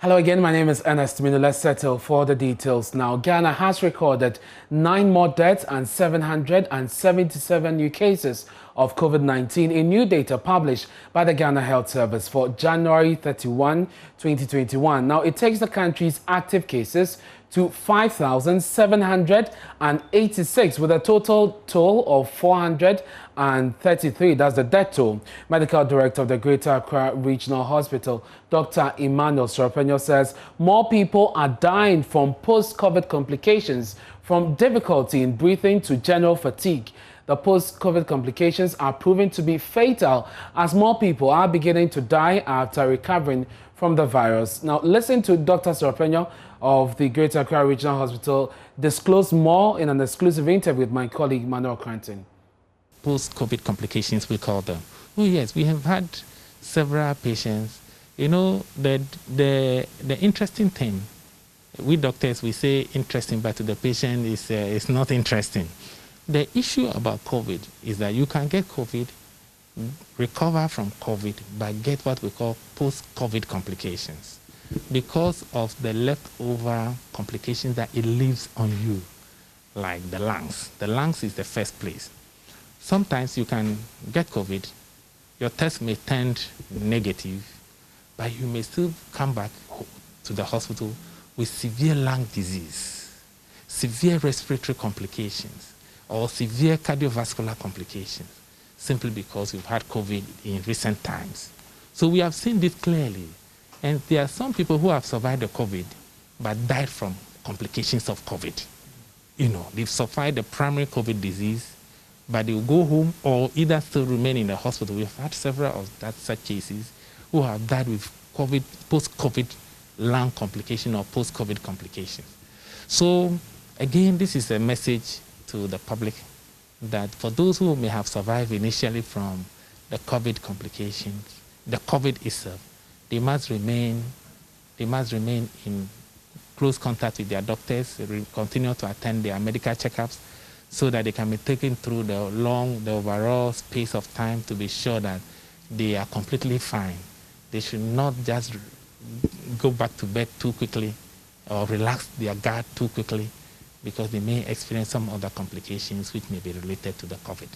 Hello again, my name is Ernest Minu. Let's settle for the details now. Ghana has recorded 9 more deaths and 777 new cases of COVID-19 in new data published by the Ghana Health Service for January 31, 2021. Now, it takes the country's active cases to 5,786 with a total of 433. That's the death toll. Medical Director of the Greater Accra Regional Hospital, Dr. Emmanuel Sorpenyo, says more people are dying from post-COVID complications, from difficulty in breathing to general fatigue. The post-COVID complications are proving to be fatal as more people are beginning to die after recovering from the virus. Now, listen to Dr. Sorpenyo of the Greater Accra Regional Hospital disclose more in an exclusive interview with my colleague Manuel Cranton. Post-COVID complications, we call them. Oh yes, we have had several patients. You know, the interesting thing, we doctors, we say interesting, but to the patient it's not interesting. The issue about COVID is that you can get COVID, recover from COVID, but get what we call post-COVID complications because of the leftover complications that it leaves on you, like the lungs. The lungs is the first place. Sometimes you can get COVID, your test may turn negative, but you may still come back to the hospital with severe lung disease, severe respiratory complications, or severe cardiovascular complications, simply because you've had COVID in recent times. So we have seen this clearly. And there are some people who have survived the COVID, but died from complications of COVID. You know, they've survived the primary COVID disease, but they will go home or either still remain in the hospital. We've had several of such cases who have died with COVID, post-COVID lung complication or post-COVID complications. So again, this is a message to the public that for those who may have survived initially from the COVID complications, the COVID itself, they must remain in close contact with their doctors, continue to attend their medical checkups so that they can be taken through the overall space of time to be sure that they are completely fine. They should not just go back to bed too quickly or relax their guard too quickly because they may experience some other complications which may be related to the COVID.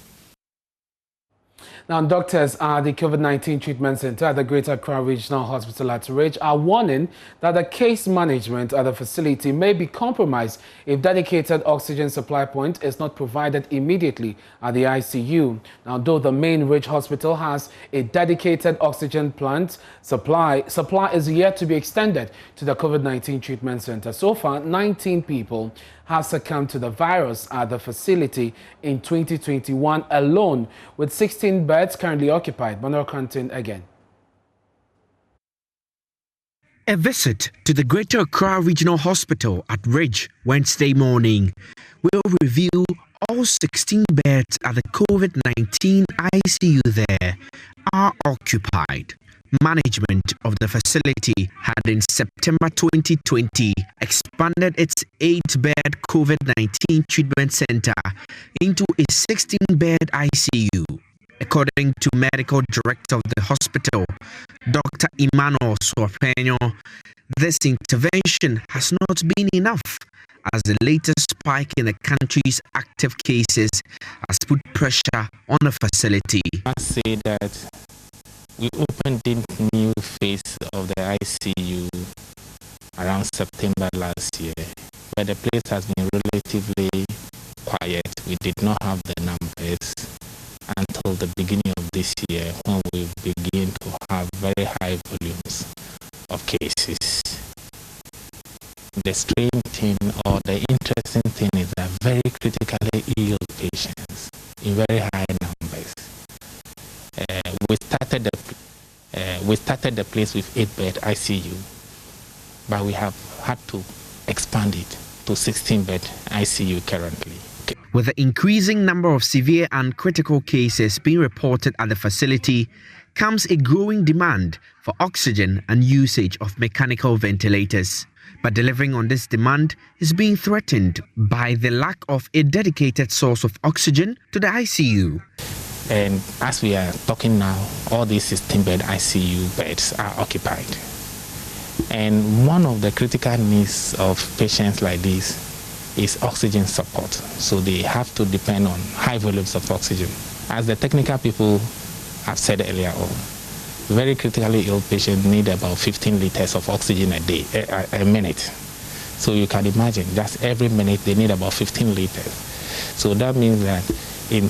Now, doctors at the COVID-19 treatment center at the Greater Accra Regional Hospital at Ridge are warning that the case management at the facility may be compromised if dedicated oxygen supply point is not provided immediately at the ICU. Now, though the main Ridge Hospital has a dedicated oxygen plant, supply is yet to be extended to the COVID-19 treatment center. So far, 19 people have succumbed to the virus at the facility in 2021 alone, with 16 beds currently occupied. Manuel Cranton again. A visit to the Greater Accra Regional Hospital at Ridge Wednesday morning will reveal all 16 beds at the COVID-19 ICU there are occupied. Management of the facility had in September 2020 expanded its 8-bed COVID-19 treatment center into a 16-bed ICU. According to Medical Director of the hospital, Dr. Emmanuel Sorpenyo, this intervention has not been enough as the latest spike in the country's active cases has put pressure on the facility. I say that we opened the new phase of the ICU around September last year, but the place has been relatively quiet. We did not have the numbers until the beginning of this year when we begin to have very high volumes of cases. The strange thing or the interesting thing is that very critically ill patients in very high numbers. We started the place with 8-bed ICU, but we have had to expand it to 16-bed ICU currently. With the increasing number of severe and critical cases being reported at the facility comes a growing demand for oxygen and usage of mechanical ventilators. But delivering on this demand is being threatened by the lack of a dedicated source of oxygen to the ICU. And as we are talking now, all these 16-bed ICU beds are occupied. And one of the critical needs of patients like this is oxygen support. So they have to depend on high volumes of oxygen. As the technical people have said earlier on, very critically ill patients need about 15 liters of oxygen a minute. So you can imagine, just every minute they need about 15 liters. So that means that in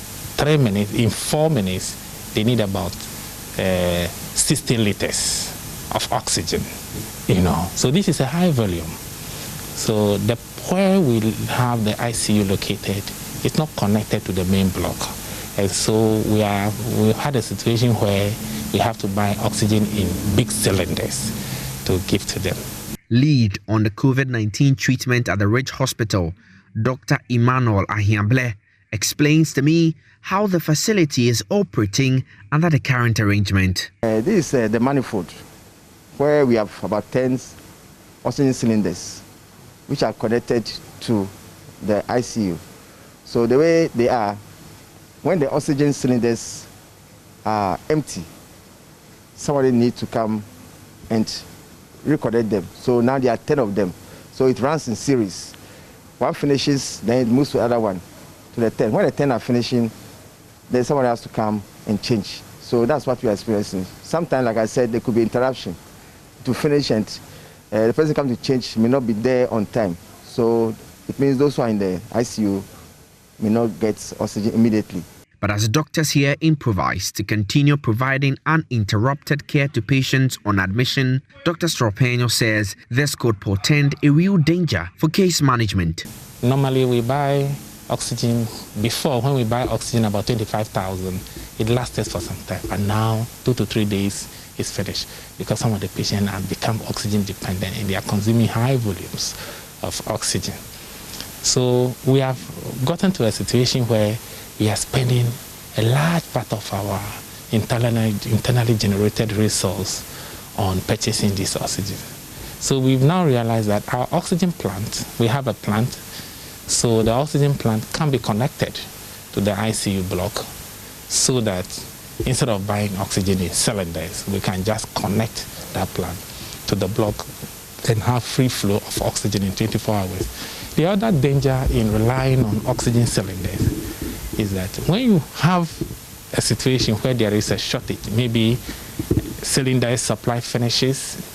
4 minutes, they need about 16 liters of oxygen, So this is a high volume. So where we have the ICU located, it's not connected to the main block. And so we had a situation where we have to buy oxygen in big cylinders to give to them. Lead on the COVID-19 treatment at the Ridge Hospital, Dr. Emmanuel Ahiable, explains to me how the facility is operating under the current arrangement. This is the manifold, where we have about 10 oxygen cylinders, which are connected to the ICU. So the way they are, when the oxygen cylinders are empty, somebody needs to come and reconnect them. So now there are 10 of them. So it runs in series. One finishes, then it moves to the other one, to the 10. When the 10 are finishing, then someone has to come and change. So that's what we are experiencing. Sometimes, like I said, there could be interruption to finish, and the person comes to change may not be there on time. So it means those who are in the ICU may not get oxygen immediately. But as doctors here improvise to continue providing uninterrupted care to patients on admission, Dr. Stropeno says this could portend a real danger for case management. Normally we buy oxygen, before when we buy oxygen about 25,000, it lasted for some time, but now 2 to 3 days is finished because some of the patients have become oxygen dependent and they are consuming high volumes of oxygen. So we have gotten to a situation where we are spending a large part of our internally generated resource on purchasing this oxygen. So we've now realized that our oxygen plant, we have a plant, so the oxygen plant can be connected to the ICU block so that instead of buying oxygen in cylinders, we can just connect that plant to the block and have free flow of oxygen in 24 hours. The other danger in relying on oxygen cylinders is that when you have a situation where there is a shortage, maybe cylinder supply finishes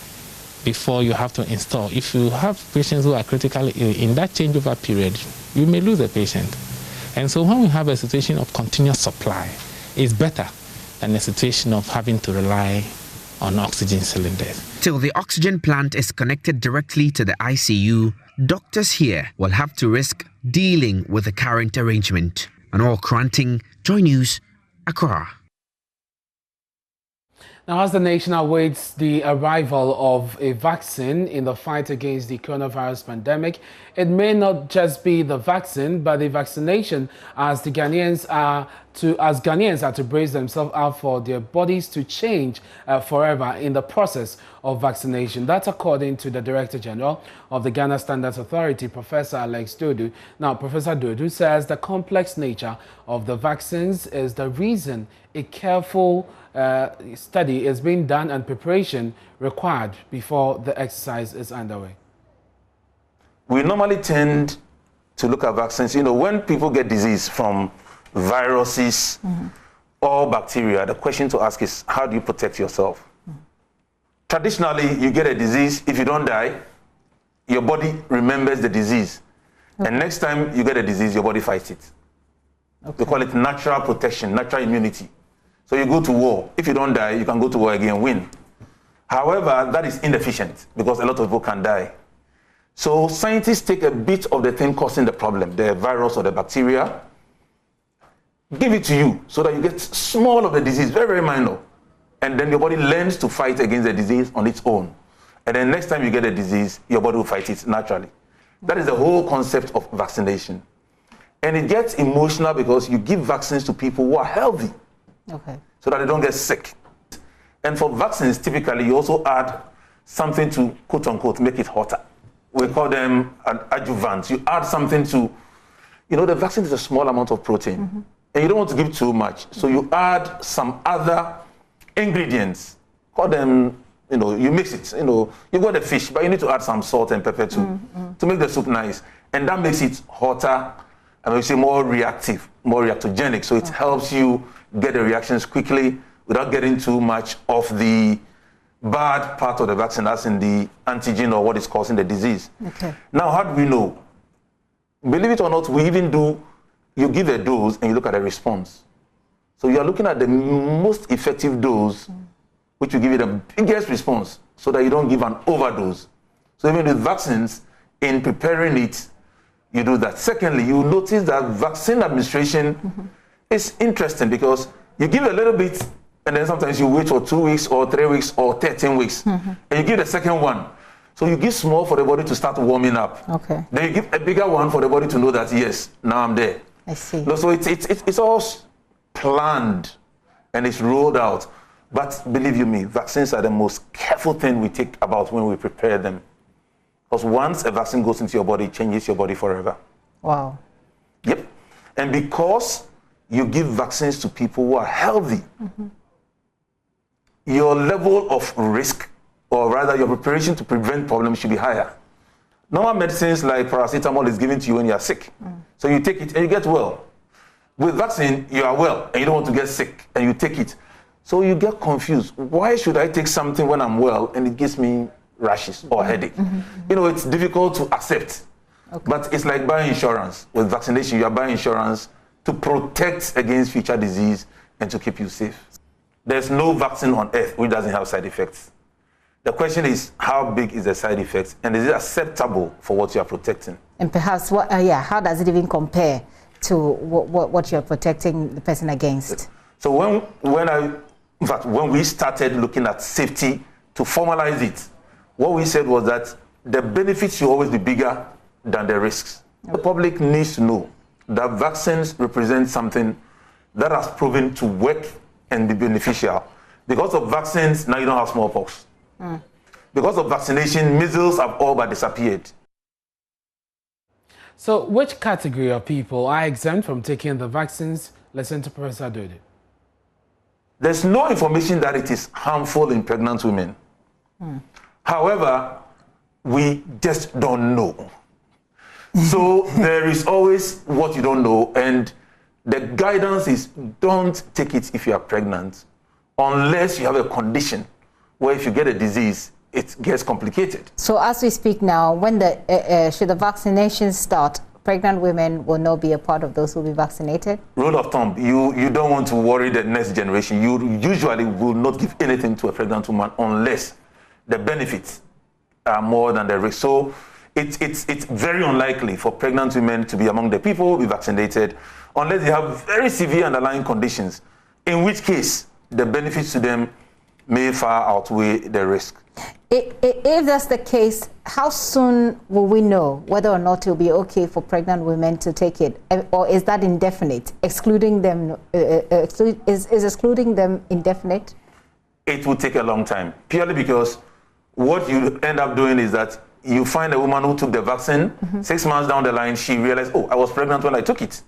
before you have to install. If you have patients who are critically ill, in that changeover period, you may lose a patient. And so when we have a situation of continuous supply, it's better than a situation of having to rely on oxygen cylinders. Till the oxygen plant is connected directly to the ICU, doctors here will have to risk dealing with the current arrangement. Manuel Kranting, Joy News, Accra. Now, as the nation awaits the arrival of a vaccine in the fight against the coronavirus pandemic, it may not just be the vaccine, but the vaccination as Ghanaians are to brace themselves out for their bodies to change forever in the process of vaccination. That's according to the Director General of the Ghana Standards Authority, Professor Alex Dodu. Now, Professor Dodu says the complex nature of the vaccines is the reason a careful study is being done and preparation required before the exercise is underway. We normally tend to look at vaccines, when people get disease from viruses or bacteria, the question to ask is, how do you protect yourself? Traditionally, you get a disease, if you don't die, your body remembers the disease. And next time you get a disease, your body fights it. We call it natural protection, natural immunity. So you go to war. If you don't die, you can go to war again and win. However, that is inefficient because a lot of people can die. So scientists take a bit of the thing causing the problem, the virus or the bacteria, give it to you so that you get small of the disease, very, very minor. And then your body learns to fight against the disease on its own. And then next time you get a disease, your body will fight it naturally. That is the whole concept of vaccination. And it gets emotional because you give vaccines to people who are healthy. So that they don't get sick. And for vaccines, typically, you also add something to, quote unquote, make it hotter. We call them adjuvants. You add something to, the vaccine is a small amount of protein. And you don't want to give too much. So you add some other ingredients, call them you mix it. You've got the fish, but you need to add some salt and pepper too to make the soup nice. And that makes it hotter and makes it more reactive, more reactogenic. So it helps you get the reactions quickly without getting too much of the bad part of the vaccine, that's in the antigen or what is causing the disease. Okay. Now, how do we know? Believe it or not, you give a dose and you look at the response. So you are looking at the most effective dose, which will give you the biggest response, so that you don't give an overdose. So even with vaccines, in preparing it, you do that. Secondly, you notice that vaccine administration is interesting because you give a little bit, and then sometimes you wait for 2 weeks or 3 weeks or 13 weeks, and you give the second one. So you give small for the body to start warming up. Okay. Then you give a bigger one for the body to know that, yes, now I'm there. I see. So it's all planned and it's rolled out. But believe you me, vaccines are the most careful thing we take about when we prepare them. Because once a vaccine goes into your body, it changes your body forever. Wow. Yep. And because you give vaccines to people who are healthy, your level of risk, or rather your preparation to prevent problems, should be higher. Normal medicines like paracetamol is given to you when you are sick. So you take it and you get well. With vaccine, you are well and you don't want to get sick and you take it. So you get confused. Why should I take something when I'm well and it gives me rashes or headache? It's difficult to accept. Okay. But it's like buying insurance. With vaccination, you are buying insurance to protect against future disease and to keep you safe. There's no vaccine on earth which doesn't have side effects. The question is, how big is the side effect, and is it acceptable for what you are protecting? And perhaps, how does it even compare to what you're protecting the person against? So when we started looking at safety to formalize it, what we said was that the benefits should always be bigger than the risks. The public needs to know that vaccines represent something that has proven to work and be beneficial. Because of vaccines, now you don't have smallpox. Because of vaccination, measles have all but disappeared. So which category of people are exempt from taking the vaccines? Listen to Professor Addod'o. There's no information that it is harmful in pregnant women. However, we just don't know. So there is always what you don't know, and the guidance is don't take it if you are pregnant, unless you have a condition where if you get a disease, it gets complicated. So as we speak now, when should the vaccinations start, pregnant women will not be a part of those who will be vaccinated? Rule of thumb, you don't want to worry the next generation. You usually will not give anything to a pregnant woman unless the benefits are more than the risk. So it's very unlikely for pregnant women to be among the people who will be vaccinated unless they have very severe underlying conditions, in which case the benefits to them may far outweigh the risk. If that's the case, how soon will we know whether or not it will be okay for pregnant women to take it? Or is that indefinite? Excluding them, is excluding them indefinite? It will take a long time, purely because what you end up doing is that you find a woman who took the vaccine, 6 months down the line, she realized, oh, I was pregnant when I took it.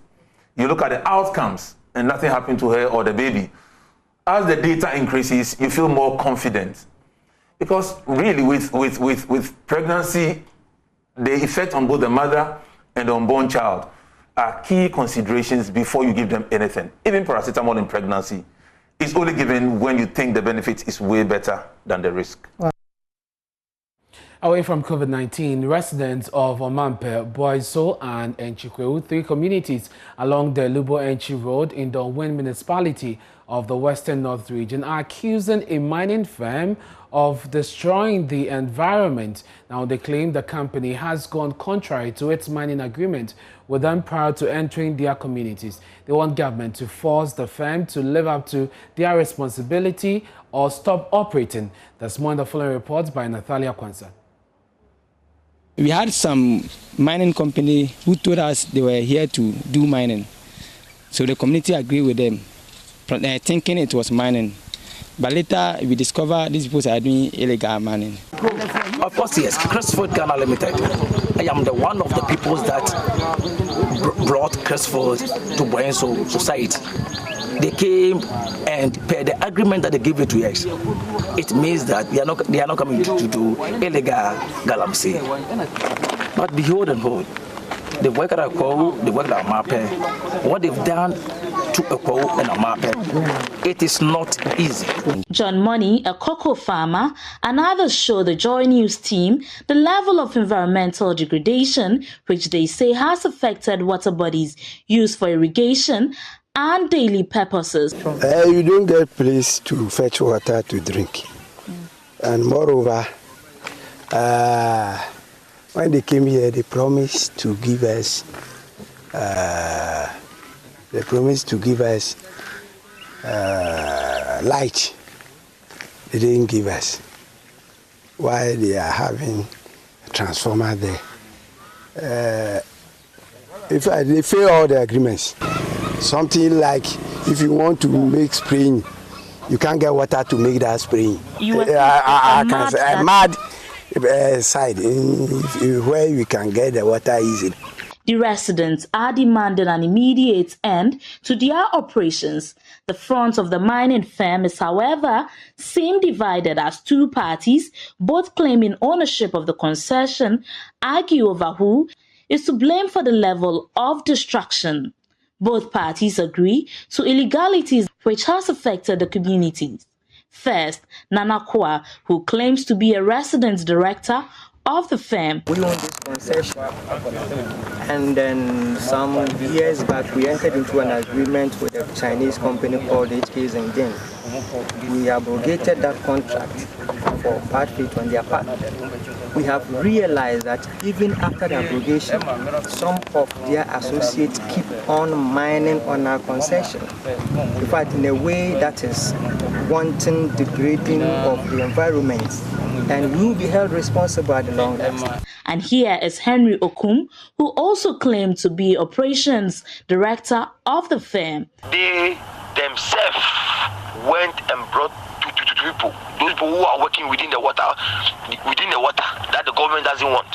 You look at the outcomes and nothing happened to her or the baby. As the data increases, you feel more confident. Because really with pregnancy, the effect on both the mother and the unborn child are key considerations before you give them anything. Even paracetamol in pregnancy is only given when you think the benefit is way better than the risk. Wow. Away from COVID-19, residents of Omampe, BUOHO and Enchikwewu, 3 communities along the Lubo-Enchi Road in the Onwen municipality of the Western North region are accusing a mining firm of destroying the environment. Now, they claim the company has gone contrary to its mining agreement with them prior to entering their communities. They want government to force the firm to live up to their responsibility or stop operating. That's more in the following report by Nathalia Kwanzaa. We had some mining company who told us they were here to do mining. So the community agreed with them, thinking it was mining. But later we discovered these people are doing illegal mining. Of course, yes, Crestford Ghana Limited. I am the one of the people that brought Crestford to BUOHO society. they came and per the agreement that they gave it to us, it means that they are not coming to do illegal galamsey. But behold and hold, the work at AKUFO, the work at Amape, what they've done to AKUFO and Amape, it is not easy. John Money, a cocoa farmer, and others show the Joy News team the level of environmental degradation which they say has affected water bodies used for irrigation and daily purposes. You don't get place to fetch water to drink. And moreover, when they came here, they promised to give us light. They didn't give us. Why they are having a transformer there? If they fail all the agreements, something like if you want to make spraying, you can't get water to make that spraying. I can say a mad side where you can get the water easily. The residents are demanding an immediate end to their operations. The front of the mining firm is, however, seen divided as two parties, both claiming ownership of the concession, argue over who is to blame for the level of destruction. Both parties agree to illegalities which has affected the communities. First, Nana Kwa, who claims to be a resident director of the firm. We own this concession, and then some years back we entered into an agreement with a Chinese company called HKs and then we abrogated that contract for part fit on their part. We have realized that even after the abrogation, some of their associates keep on mining on our concession. In fact, in a way that is wanton degrading of the environment, and we will be held responsible at the long run. And here is Henry Okum, who also claimed to be operations director of the firm. They themselves went and brought two people, those people who are working within the water that the government doesn't want.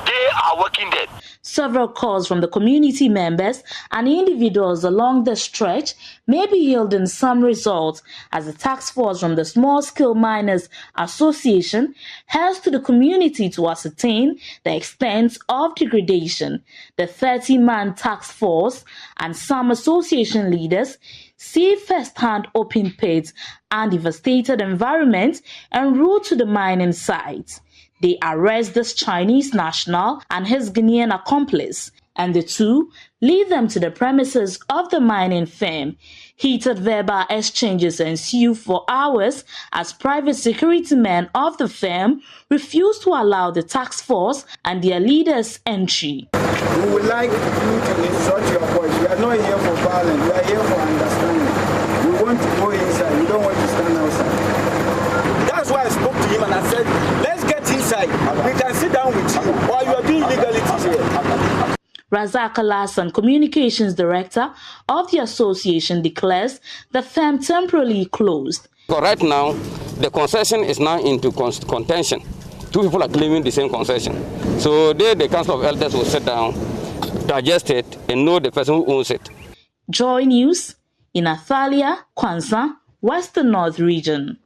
They are working there. Several calls from the community members and individuals along the stretch may be yielding some results as the task force from the Small Scale Miners Association heads to the community to ascertain the extent of degradation. The 30-man task force and some association leaders see first-hand open pits and devastated environment en route to the mining sites. They arrest this Chinese national and his Guinean accomplice, and the two lead them to the premises of the mining firm. Heated verbal exchanges ensue for hours as private security men of the firm refuse to allow the task force and their leaders entry. We would like you to instruct your voice. We are not here for violence. We are here for understanding. We want to go inside. We don't want to stand outside. That's why I spoke to him and I said, let's get inside. We can sit down with you while you are doing legalities here. Razak Alasan, communications director of the association, declares the firm temporarily closed. So right now, the concession is now into contention. Two people are claiming the same concession. So the Council of Elders will sit down, digest it, and know the person who owns it. Joy News in Athalia, Kwanza, Western North Region.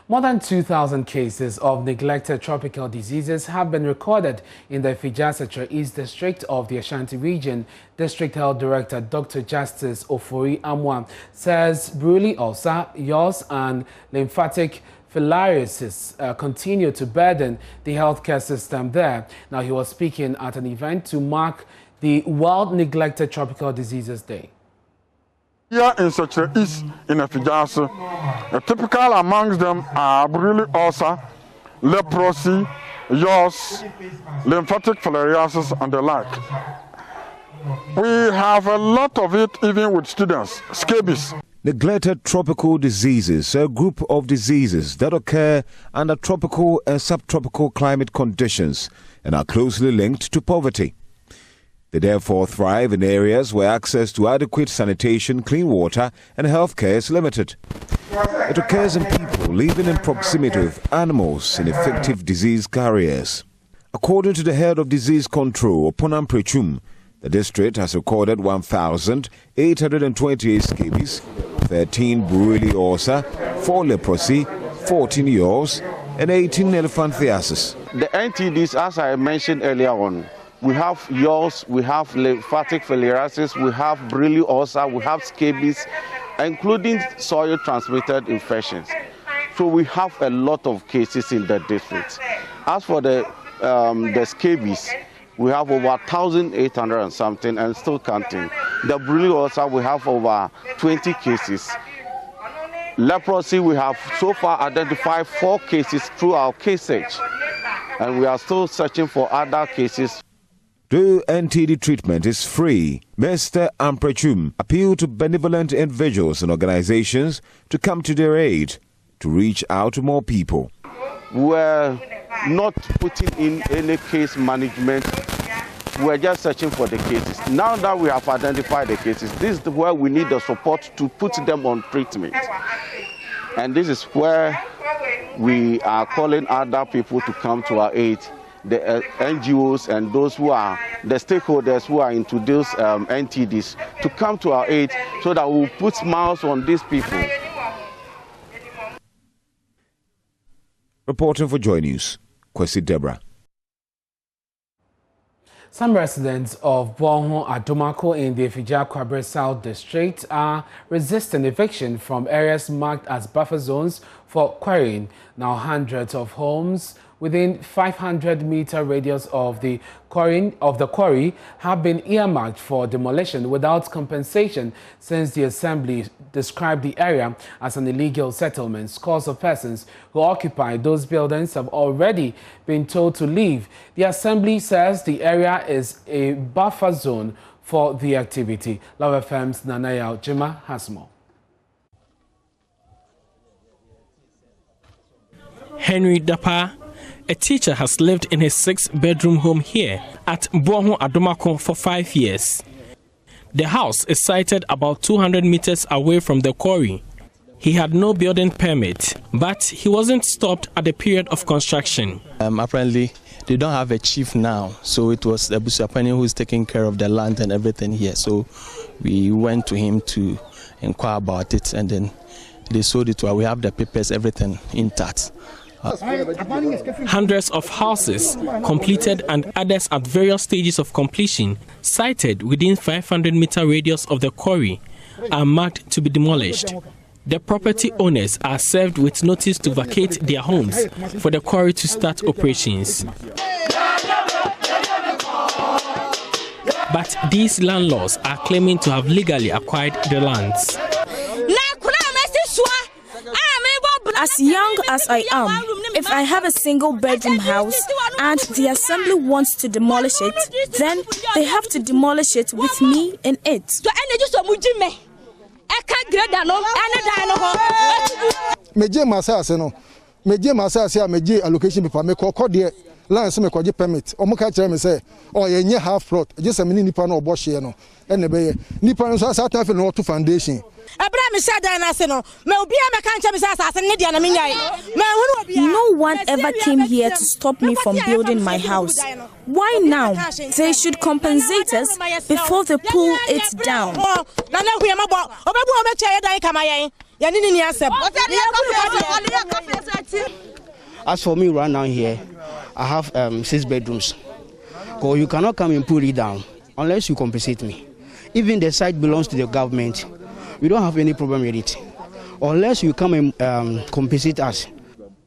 More than 2,000 cases of neglected tropical diseases have been recorded in the Fijasatra East District of the Ashanti Region. District Health Director Dr. Justice Ofori Amwa says brulee ulcer, yaws and lymphatic filariasis continue to burden the healthcare system there. Now, he was speaking at an event to mark the World Neglected Tropical Diseases Day. Here in Sector East in Fijasatra, typical amongst them are brulee ulcer, leprosy, yaws, lymphatic filariasis, and the like. We have a lot of it even with students, scabies. Neglected tropical diseases are a group of diseases that occur under tropical and subtropical climate conditions and are closely linked to poverty. They therefore thrive in areas where access to adequate sanitation, clean water and healthcare is limited. It occurs in people living in proximity with animals and effective disease carriers. According to the head of disease control, Oponam Prechum, The district has recorded 1,828 scabies, 13 borreliosa, 4 leprosy, 14 yaws, and 18 elephantiasis. The NTDs, as I mentioned earlier on, we have yaws, we have lymphatic filariasis, we have borreliosa, we have scabies, including soil-transmitted infections. So we have a lot of cases in the district. As for the scabies, we have over 1,800 and something and still counting. The borreliosa, we have over 20 cases. Leprosy, we have so far identified 4 cases through our case search, and we are still searching for other cases. Though NTD treatment is free, Mr. Amprechum appealed to benevolent individuals and organizations to come to their aid to reach out to more people. We're not putting in any case management. We're just searching for the cases. Now that we have identified the cases, this is where we need the support to put them on treatment. And this is where we are calling other people to come to our aid, the NGOs and those who are the stakeholders who are into those NTDs, to come to our aid so that we'll put smiles on these people. Reporting for Joy News, Kwesi Deborah. Some residents of BUOHO-ADDO'S in the Afija-Kwabre South District are resisting eviction from areas marked as buffer zones for quarrying. Now hundreds of homes within 500-meter radius of the quarry have been earmarked for demolition without compensation since the assembly described the area as an illegal settlement. Scores of persons who occupy those buildings have already been told to leave. The assembly says the area is a buffer zone for the activity. Love FM's Nanaya Jima has more. Henry Dapa, a teacher, has lived in his 6-bedroom home here at BUOHO-ADDO'S for 5 years. The house is sited about 200 meters away from the quarry. He had no building permit, but he wasn't stopped at the period of construction. Apparently, they don't have a chief now, so it was the Busuapani who is taking care of the land and everything here. So we went to him to inquire about it, and then they sold it to us. We have the papers, everything intact. Hundreds of houses completed and others at various stages of completion sited within 500-meter radius of the quarry are marked to be demolished. The property owners are served with notice to vacate their homes for the quarry to start operations. But these landlords are claiming to have legally acquired the lands. As young as I am, if I have a single-bedroom house and the assembly wants to demolish it, then they have to demolish it with me in it. Allocation paper me call there land me kwaje permit o mo ka kire me say o ye nye half plot je say me nipa na obo hye no ene be ye nipa no so asa fi no to foundation No one ever came here to stop me from building my house. Why now? They should compensate us before they pull it down. As for me right now here, I have 6 bedrooms. So you cannot come and pull it down unless you compensate me. Even the site belongs to the government. We don't have any problem with it. Unless you come and compensate us.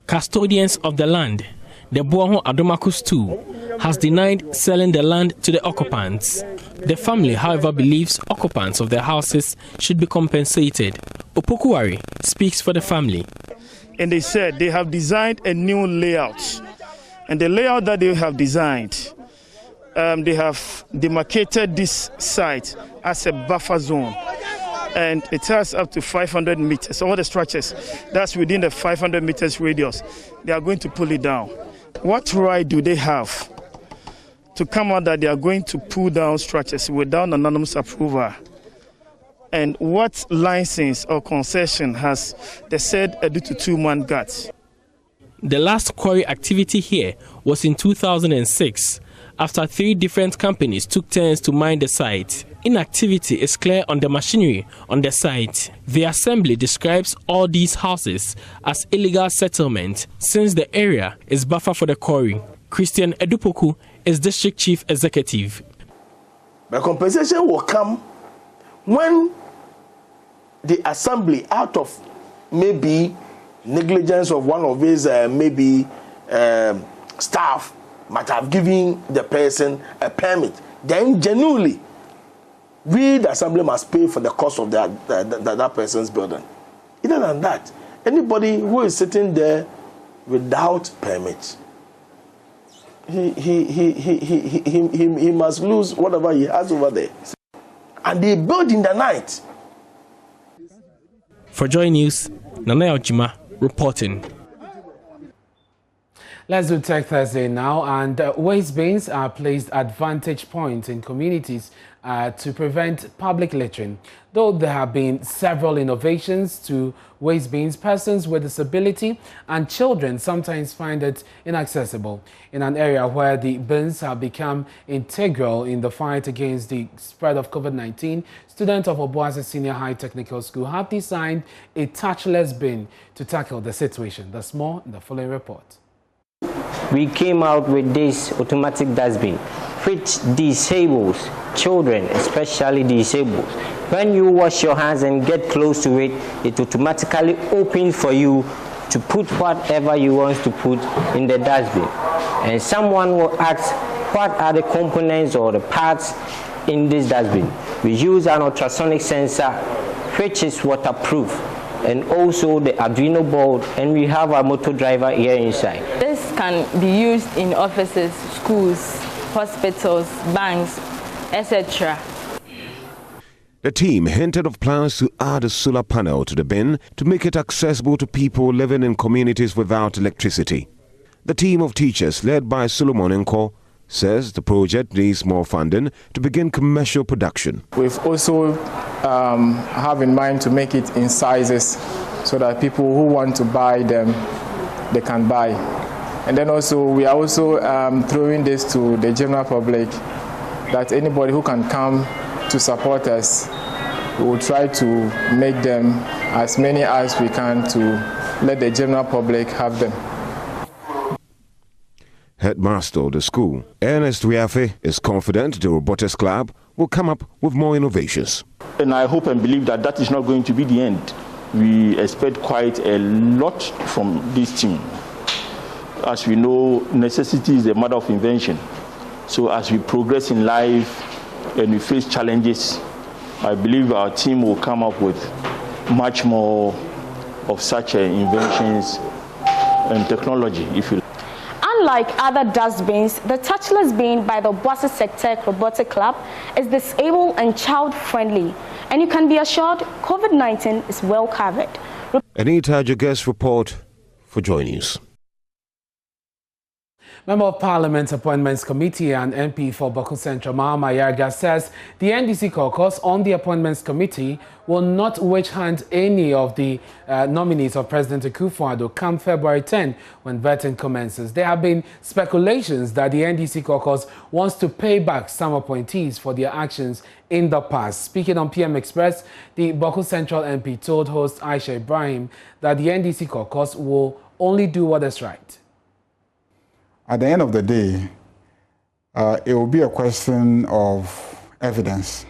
Custodians of the land, the BUOHO-ADDO'S too, has denied selling the land to the occupants. The family, however, believes occupants of the houses should be compensated. Opokuwari speaks for the family. And they said they have designed a new layout. And the layout that they have designed, they have demarcated this site as a buffer zone. And it has up to 500 meters. All the structures that's within the 500 meters radius, they are going to pull it down. What right do they have to come out that they are going to pull down structures without anonymous approval? And what license or concession has the said Editu 2-man got? The last quarry activity here was in 2006, after 3 different companies took turns to mine the site. Inactivity is clear on the machinery on the site. The assembly describes all these houses as illegal settlement since the area is buffer for the quarry. Christian Edupoku is district chief executive. The compensation will come when the assembly, out of maybe negligence of one of his staff, might have given the person a permit. Then genuinely, we, the assembly, must pay for the cost of that person's building. Other than that, anybody who is sitting there without permit, he must lose whatever he has over there. And they build in the night. For Joy News, Nana Ojima reporting. Let's do Tech Thursday now, and waste bins are placed at vantage points in communities to prevent public littering. Though there have been several innovations to waste bins, persons with disability and children sometimes find it inaccessible. In an area where the bins have become integral in the fight against the spread of COVID-19, students of Obuasi Senior High Technical School have designed a touchless bin to tackle the situation. There's more in the following report. We came out with this automatic dustbin, which disables children, especially disabled. When you wash your hands and get close to it, it automatically opens for you to put whatever you want to put in the dustbin. And someone will ask, what are the components or the parts in this dustbin? We use an ultrasonic sensor, which is waterproof, and also the Arduino board, and we have a motor driver here inside. This can be used in offices, schools, hospitals, banks, etc. The team hinted of plans to add a solar panel to the bin to make it accessible to people living in communities without electricity. The team of teachers led by Solomon Nko says the project needs more funding to begin commercial production. We've also have in mind to make it in sizes so that people who want to buy them, they can buy. And then also we are also throwing this to the general public, that anybody who can come to support us, we will try to make them as many as we can to let the general public have them. Headmaster of the school, Ernest Wiafe, is confident the Robotics Club will come up with more innovations. And I hope and believe that that is not going to be the end. We expect quite a lot from this team. As we know, necessity is a matter of invention. So as we progress in life and we face challenges, I believe our team will come up with much more of such inventions and technology, if you like. Unlike other dustbins, the touchless bin by the Obuasi Sectech Robotic Club is disabled and child-friendly, and you can be assured COVID-19 is well covered. Anita Jogues report for Joy News. Member of Parliament Appointments Committee and MP for Bako Central, Mahama Yarga, says the NDC caucus on the Appointments Committee will not wage hunt any of the nominees of President AKUFO-ADDO come February 10 when vetting commences. There have been speculations that the NDC caucus wants to pay back some appointees for their actions in the past. Speaking on PM Express, the Bako Central MP told host Aisha Ibrahim that the NDC caucus will only do what is right. At the end of the day, it will be a question of evidence,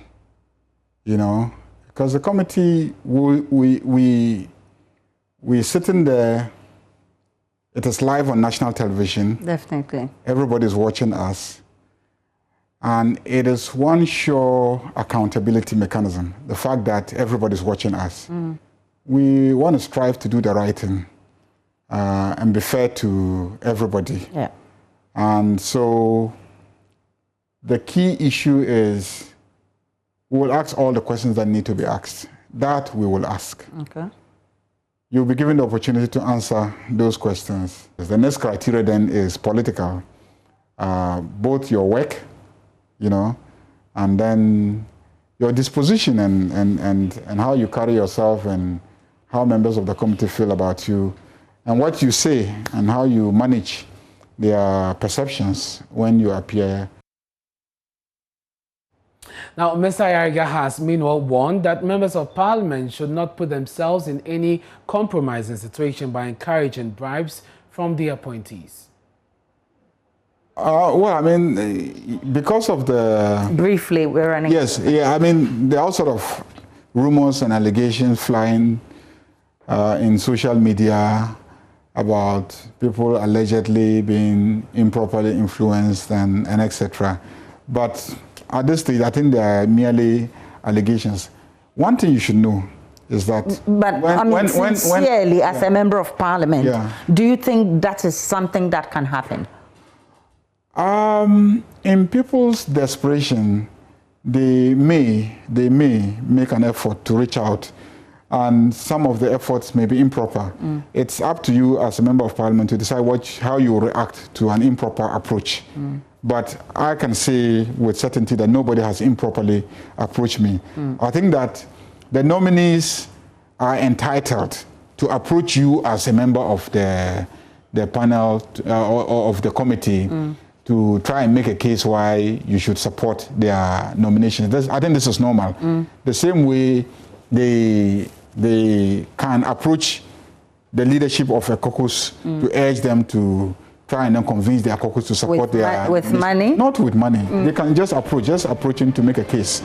you know, because the committee, we sitting there, it is live on national television. Definitely. Everybody's watching us. And it is one sure accountability mechanism, the fact that everybody's watching us. Mm. We want to strive to do the right thing and be fair to everybody. Yeah. And so the key issue is we will ask all the questions that need to be asked. That we will ask. Okay. You'll be given the opportunity to answer those questions. The next criteria then is political. Both your work, you know, and then your disposition and how you carry yourself and how members of the committee feel about you and what you say and how you manage their perceptions when you appear Now, Mr. Ayariga has meanwhile warned that members of parliament should not put themselves in any compromising situation by encouraging bribes from the appointees. Well, I mean, because of the... Briefly, we're running... Yes, yeah, I mean, there are all sort of rumors and allegations flying in social media about people allegedly being improperly influenced and etc. But at this stage, I think they are merely allegations. One thing you should know is that... But sincerely, as a member of parliament, do you think that is something that can happen? In people's desperation, they may make an effort to reach out, and some of the efforts may be improper. It's up to you as a member of parliament to decide how you react to an improper approach. But I can say with certainty that nobody has improperly approached me. I think that the nominees are entitled to approach you as a member of the panel or of the committee to try and make a case why you should support their nomination. I think this is normal. The same way they can approach the leadership of a caucus to urge them to try and then convince their caucus to support with money? Not with money. They can just approach him to make a case.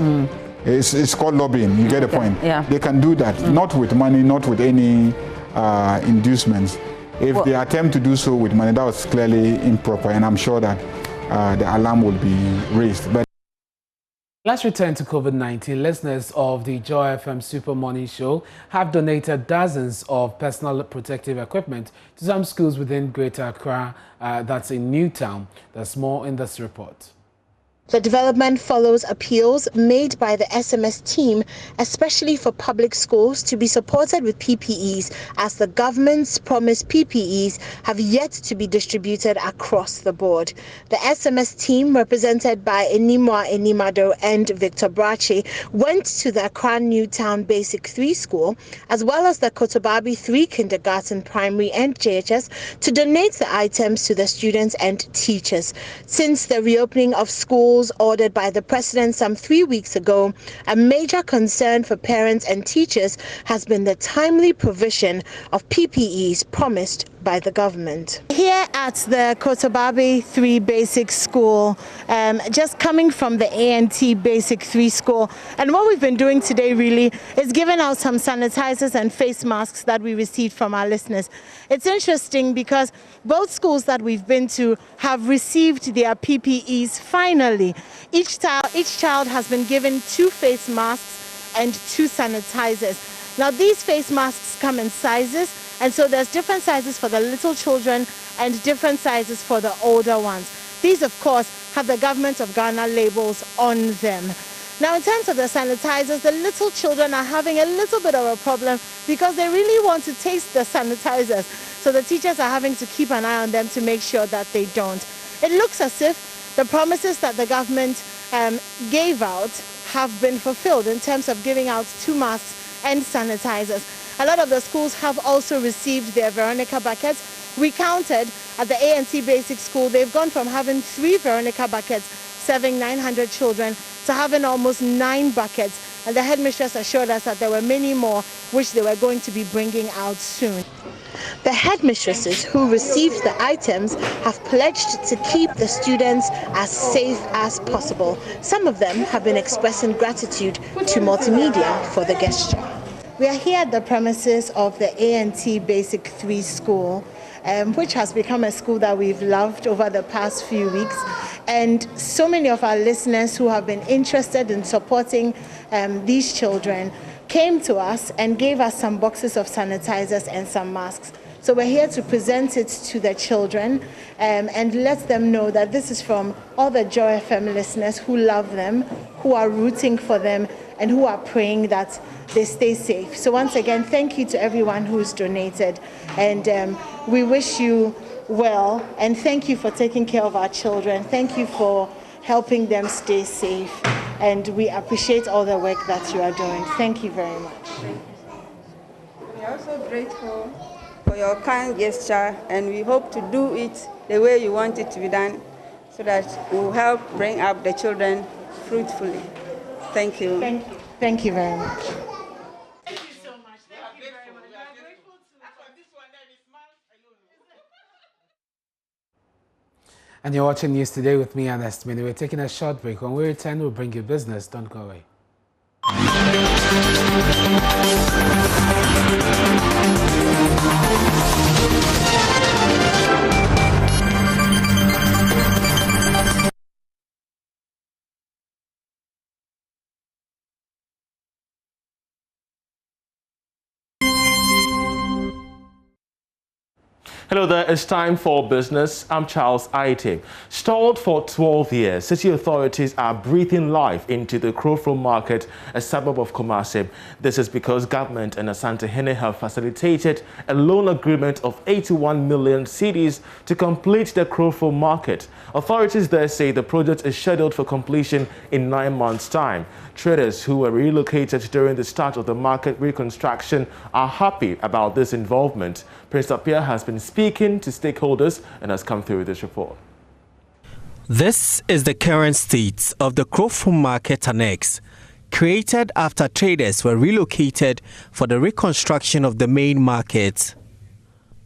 It's called lobbying, you get the point. Yeah. They can do that, not with money, not with any inducements. If they attempt to do so with money, that was clearly improper, and I'm sure that the alarm will be raised. But let's return to COVID-19. Listeners of the Joy FM Super Morning Show have donated dozens of personal protective equipment to some schools within Greater Accra, that's in Newtown. There's more in this report. The development follows appeals made by the SMS team, especially for public schools, to be supported with PPEs, as the government's promised PPEs have yet to be distributed across the board. The SMS team, represented by Enimwa Enimado and Victor Brache, went to the Accra Newtown Basic 3 School, as well as the Kotobabi 3 Kindergarten, Primary and JHS, to donate the items to the students and teachers. Since the reopening of schools ordered by the president some 3 weeks ago, a major concern for parents and teachers has been the timely provision of PPEs promised by the government. Here at the Kotobabi 3 Basic School, just coming from the ANT Basic 3 School, and what we've been doing today really is giving out some sanitizers and face masks that we received from our listeners. It's interesting because both schools that we've been to have received their PPEs finally. Each child has been given 2 face masks and 2 sanitizers. Now these face masks come in sizes, and so there's different sizes for the little children and different sizes for the older ones. These, of course, have the Government of Ghana labels on them. Now, in terms of the sanitizers, the little children are having a little bit of a problem because they really want to taste the sanitizers. So the teachers are having to keep an eye on them to make sure that they don't. It looks as if the promises that the government gave out have been fulfilled in terms of giving out 2 masks and sanitizers. A lot of the schools have also received their Veronica buckets. We counted at the ANT Basic School, they've gone from having 3 Veronica buckets serving 900 children to having almost 9 buckets. And the headmistress assured us that there were many more which they were going to be bringing out soon. The headmistresses who received the items have pledged to keep the students as safe as possible. Some of them have been expressing gratitude to multimedia for the gesture. We are here at the premises of the ANT Basic 3 School, which has become a school that we've loved over the past few weeks. And so many of our listeners who have been interested in supporting these children came to us and gave us some boxes of sanitizers and some masks. So we're here to present it to the children and let them know that this is from all the Joy FM listeners who love them, who are rooting for them, and who are praying that they stay safe. So once again, thank you to everyone who's donated, and we wish you well, and thank you for taking care of our children. Thank you for helping them stay safe, and we appreciate all the work that you are doing. Thank you very much. We are also grateful for your kind gesture, and we hope to do it the way you want it to be done, so that we will help bring up the children fruitfully. Thank you. Thank you. Thank you very much. And you're watching News Today with me, Ernest Midday. We're taking a short break. When we return, we'll bring you business. Don't go away. Hello there, it's time for business. I'm Charles Aite. Stalled for 12 years, city authorities are breathing life into the KROFROM market, a suburb of KUMASI. This is because government and Asantehene have facilitated a loan agreement of 81 million cedis to complete the KROFROM market. Authorities there say the project is scheduled for completion in 9 months' time. Traders who were relocated during the start of the market reconstruction are happy about this involvement. Prince Apia has been speaking to stakeholders and has come through with this report. This is the current state of the KROFROM Market Annex, created after traders were relocated for the reconstruction of the main market.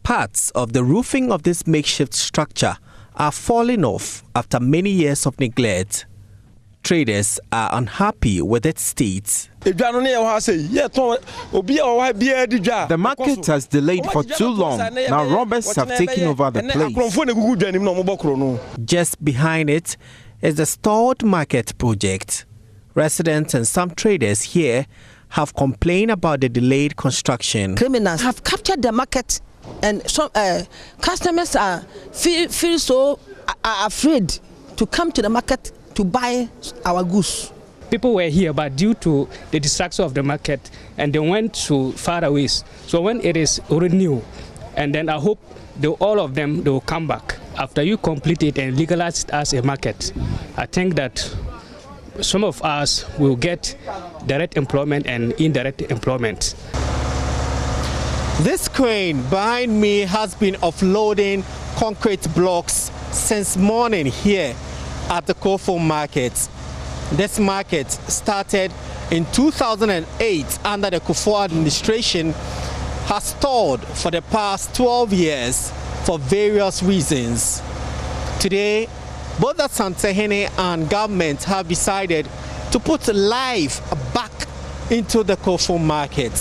Parts of the roofing of this makeshift structure are falling off after many years of neglect. Traders are unhappy with its state. The market has delayed for too long. Now robbers have taken over the place. Just behind it is the stalled market project. Residents and some traders here have complained about the delayed construction. Criminals have captured the market, and some customers are feel so afraid to come to the market to buy our goods. People were here, but due to the distraction of the market, and they went to far away. So when it is renewed, and then I hope all of them they will come back after you complete it and legalize it as a market. I think that some of us will get direct employment and indirect employment. This crane behind me has been offloading concrete blocks since morning here at the KROFROM market. This market started in 2008 under the AKUFO administration, has stalled for the past 12 years for various reasons. Today, both the Asantehene and government have decided to put life back into the KROFROM market.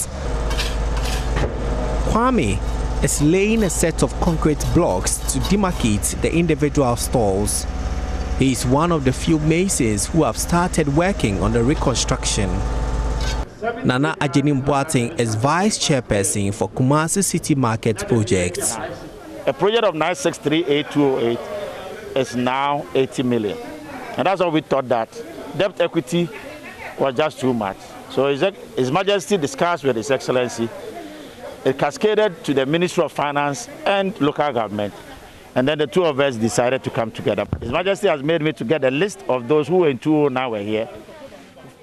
Kwame is laying a set of concrete blocks to demarcate the individual stalls. He is one of the few masons who have started working on the reconstruction. Nana Ajenim Boateng is vice chairperson for KUMASI City Market Projects. A project of 9638208 is now 80 million. And that's what we thought, that debt equity was just too much. So His Majesty discussed with His Excellency. It cascaded to the Ministry of Finance and local government. And then the two of us decided to come together. His Majesty has made me to get a list of those who in 2009 were here,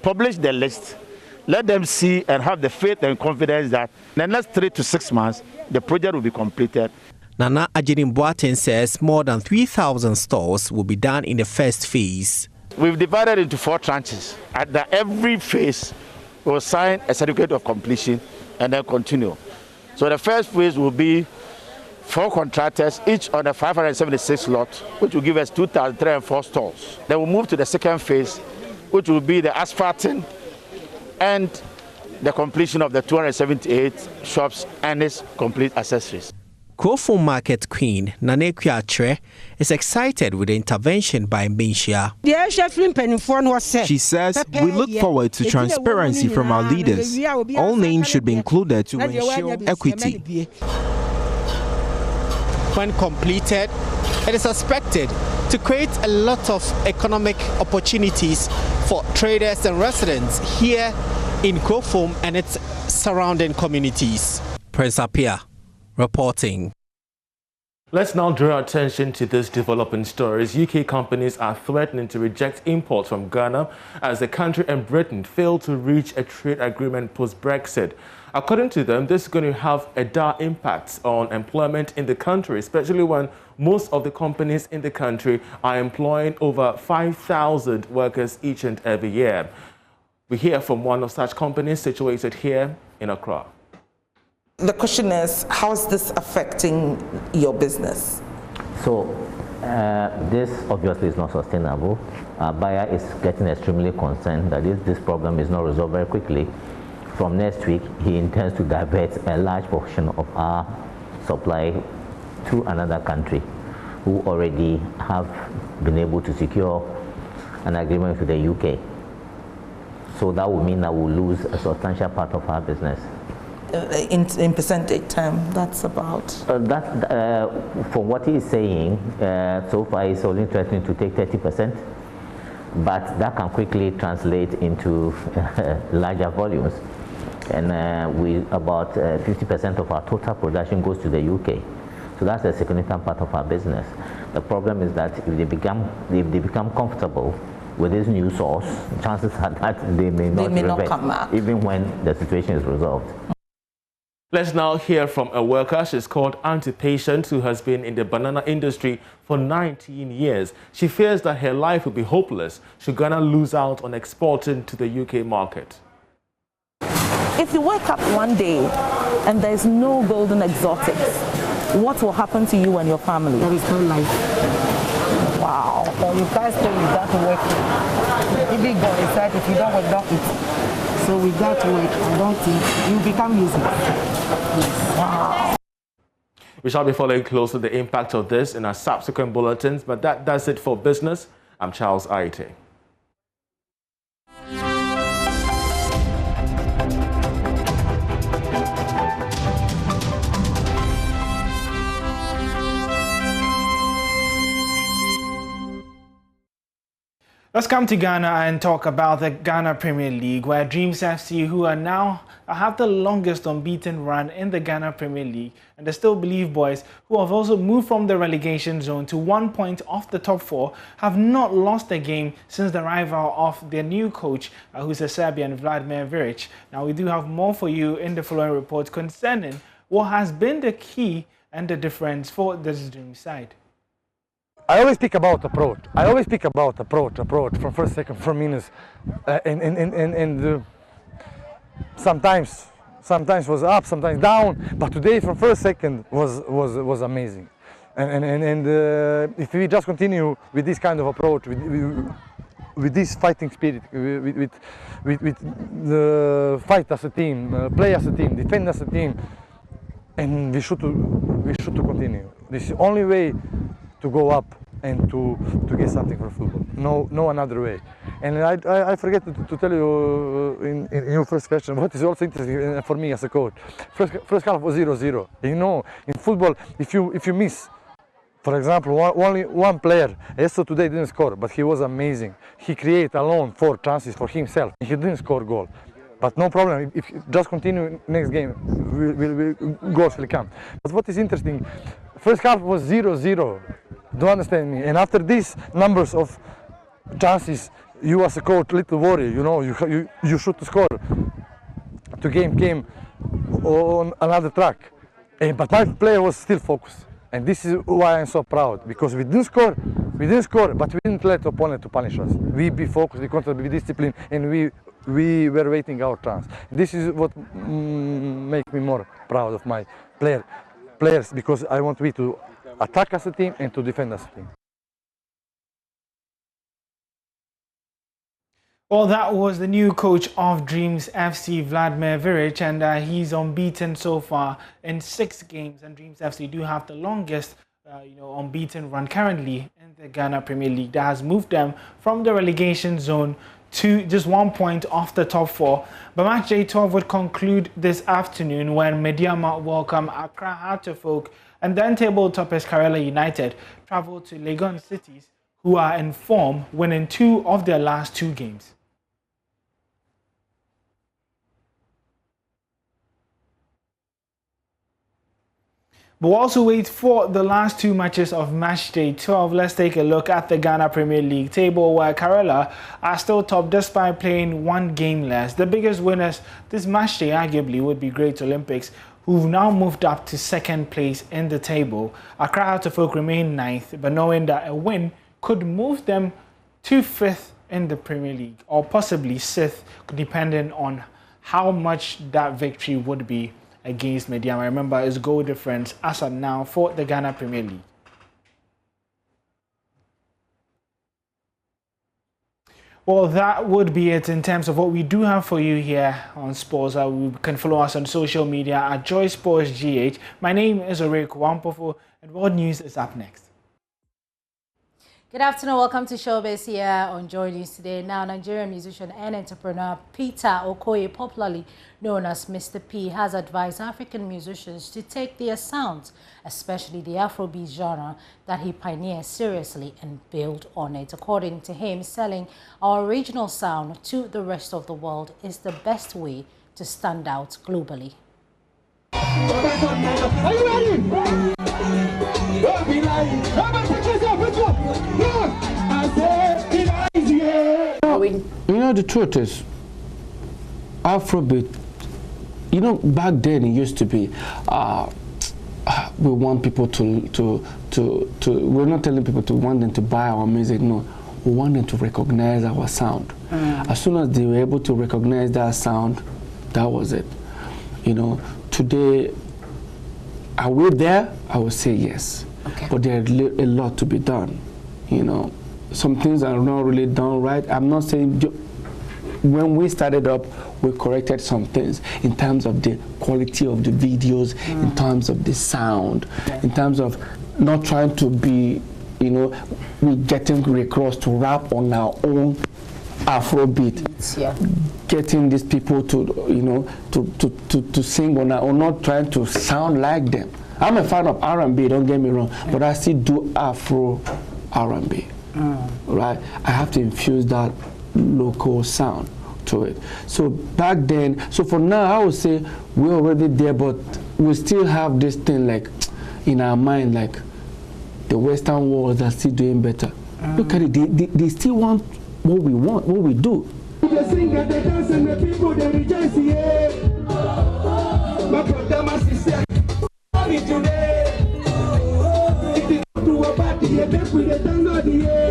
publish the list, let them see and have the faith and confidence that in the next 3 to 6 months, the project will be completed. Nana Ajenim Boateng says more than 3,000 stalls will be done in the first phase. We've divided into 4 tranches. At every phase, we'll sign a certificate of completion and then continue. So the first phase will be 4 contractors, each on a 576 lot, which will give us 2,304 stalls. Then we'll move to the second phase, which will be the asphalting and the completion of the 278 shops and its complete accessories. KROFROM Market Queen Nane Kwiatre is excited with the intervention by Mbinshia. She says, we look forward to transparency from our leaders. All names should be included to ensure equity. When completed, it is expected to create a lot of economic opportunities for traders and residents here in KROFROM and its surrounding communities. Prince Apia reporting. Let's now draw our attention to this developing stories. UK companies are threatening to reject imports from Ghana as the country and Britain fail to reach a trade agreement post-Brexit. According to them, this is going to have a dire impact on employment in the country, especially when most of the companies in the country are employing over 5,000 workers each and every year. We hear from one of such companies situated here in Accra. The question is, how is this affecting your business? So, this obviously is not sustainable. Our buyer is getting extremely concerned that if this problem is not resolved very quickly, from next week, he intends to divert a large portion of our supply to another country who already have been able to secure an agreement with the UK. So that would mean that we'll lose a substantial part of our business. In percentage term, that's about? From what he is saying, so far he's only threatening to take 30%, but that can quickly translate into larger volumes. And about 50% of our total production goes to the UK. So that's a significant part of our business. The problem is that if they become comfortable with this new source, chances are that they may not come back, even when the situation is resolved. Let's now hear from a worker. She's called Auntie Patient, who has been in the banana industry for 19 years. She fears that her life will be hopeless should Ghana lose out on exporting to the UK market. If you wake up one day and there's no golden exotics, what will happen to you and your family? There is no life. Wow. So you can't stay without working. Even God is said, if you don't work, don't eat. So without work, I don't think you become useless. Yes. Wow. We shall be following closely the impact of this in our subsequent bulletins, but that does it for business. I'm Charles Aite. Let's come to Ghana and talk about the Ghana Premier League, where Dreams FC, who are now have the longest unbeaten run in the Ghana Premier League, and the Still Believe boys, who have also moved from the relegation zone to 1 point off the top 4, have not lost a game since the arrival of their new coach, who's a Serbian, Vladimir Viric. Now, we do have more for you in the following report concerning what has been the key and the difference for this Dream side. I always speak about approach. Approach from first, second, 4 minutes, and sometimes was up, sometimes down. But today, from first, second, was amazing. And if we just continue with this kind of approach, with this fighting spirit, with the fight as a team, play as a team, defend as a team, and we should to continue. This is the only way to go up and to get something from football. No another way. And I forget to tell you in your first question, what is also interesting for me as a coach. First half was 0-0. You know, in football, if you miss, for example, only one player, Esso today didn't score, but he was amazing. He created alone 4 chances for himself. He didn't score goal. But no problem, if you just continue next game, goals will come. But what is interesting, first half was 0-0. Do you understand me? And after these numbers of chances, you as a coach, little worry, you know, you should score. The game came on another track. But my player was still focused. And this is why I'm so proud, because we didn't score, but we didn't let the opponent to punish us. We be focused, we wanted to be disciplined, and we were waiting our chance. This is what makes me more proud of my players, because I want to attack as a team and to defend as a team. Well, that was the new coach of Dreams FC, Vladimir Viric, and he's unbeaten so far in 6 games. And Dreams FC do have the longest, unbeaten run currently in the Ghana Premier League. That has moved them from the relegation zone to just 1 point off the top 4. But match day 12 would conclude this afternoon when Midday welcome Accra Heart of Oak, and then table toppers Karela United travel to Legon Cities, who are in form, winning 2 of their last 2 games. But we'll also wait for the last 2 matches of match day 12. Let's take a look at the Ghana Premier League table, where Karela are still top despite playing 1 game less. The biggest winners this match day arguably would be Great Olympics, who've now moved up to 2nd place in the table. Accra Heart of Oak remain 9th, but knowing that a win could move them to 5th in the Premier League, or possibly 6th, depending on how much that victory would be against Midday. I remember his goal difference as of now for the Ghana Premier League. Well, that would be it in terms of what we do have for you here on Sports. You can follow us on social media at Joy Sports GH. My name is Oreko Wampofo, and World News is up next. Good afternoon. Welcome to Showbiz here on Joy News today. Now, Nigerian musician and entrepreneur Peter Okoye, popularly known as Mr. P, has advised African musicians to take their sounds, especially the Afrobeat genre that he pioneered, seriously and build on it. According to him, selling our original sound to the rest of the world is the best way to stand out globally. Are you ready? Don't be lying. You know, the truth is, Afrobeat, you know, back then it used to be, we want people we're not telling people to want them to buy our music, no. We want them to recognize our sound. As soon as they were able to recognize that sound, that was it. You know, today, are we there? I would say yes. Okay. But there's a lot to be done. You know, some things are not really done right. I'm not saying when we started up, we corrected some things in terms of the quality of the videos, in terms of the sound, in terms of not trying to be, you know, we getting across to rap on our own Afrobeat, getting these people to, you know, to sing on our own, not trying to sound like them. I'm a fan of R&B, don't get me wrong, but I still do Afro R&B, right? I have to infuse that local sound to it. So back then, so for now, I would say we're already there, but we still have this thing like in our mind, like the Western world are still doing better. Look at it, they still want what we want, what we do. They sing and they dance and the people they rejoice, yeah. My brother, my sister, today. If you go to a party, you make with the tango, yeah.